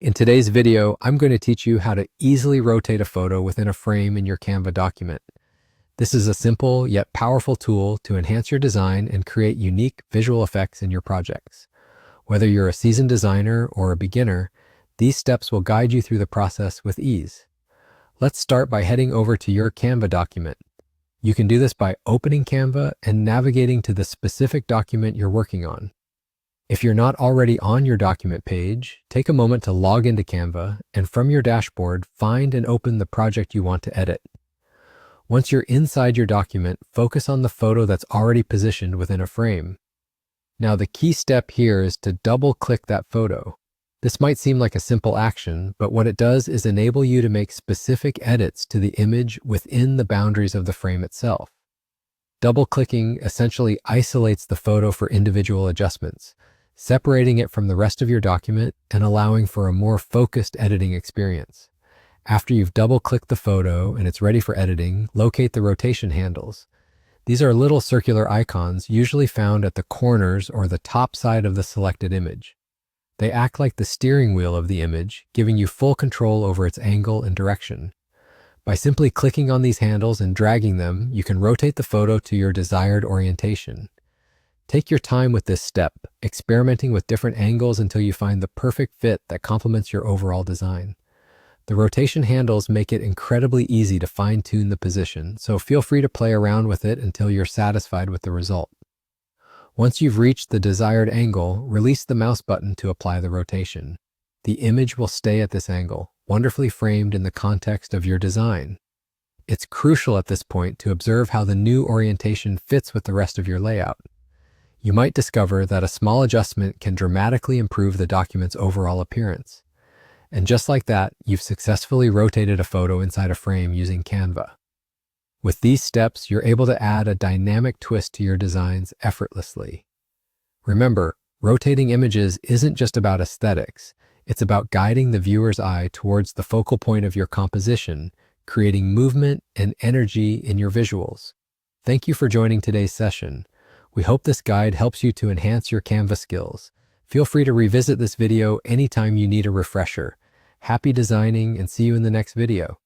In today's video, I'm going to teach you how to easily rotate a photo within a frame in your Canva document. This is a simple yet powerful tool to enhance your design and create unique visual effects in your projects. Whether you're a seasoned designer or a beginner, these steps will guide you through the process with ease. Let's start by heading over to your Canva document. You can do this by opening Canva and navigating to the specific document you're working on. If you're not already on your document page, take a moment to log into Canva and from your dashboard, find and open the project you want to edit. Once you're inside your document, focus on the photo that's already positioned within a frame. Now, the key step here is to double-click that photo. This might seem like a simple action, but what it does is enable you to make specific edits to the image within the boundaries of the frame itself. Double-clicking essentially isolates the photo for individual adjustments, separating it from the rest of your document and allowing for a more focused editing experience. After you've double-clicked the photo and it's ready for editing, locate the rotation handles. These are little circular icons usually found at the corners or the top side of the selected image. They act like the steering wheel of the image, giving you full control over its angle and direction. By simply clicking on these handles and dragging them, you can rotate the photo to your desired orientation. Take your time with this step, experimenting with different angles until you find the perfect fit that complements your overall design. The rotation handles make it incredibly easy to fine-tune the position, so feel free to play around with it until you're satisfied with the result. Once you've reached the desired angle, release the mouse button to apply the rotation. The image will stay at this angle, wonderfully framed in the context of your design. It's crucial at this point to observe how the new orientation fits with the rest of your layout. You might discover that a small adjustment can dramatically improve the document's overall appearance. And just like that, you've successfully rotated a photo inside a frame using Canva. With these steps, you're able to add a dynamic twist to your designs effortlessly. Remember, rotating images isn't just about aesthetics. It's about guiding the viewer's eye towards the focal point of your composition, creating movement and energy in your visuals. Thank you for joining today's session. We hope this guide helps you to enhance your Canva skills. Feel free to revisit this video anytime you need a refresher. Happy designing and see you in the next video.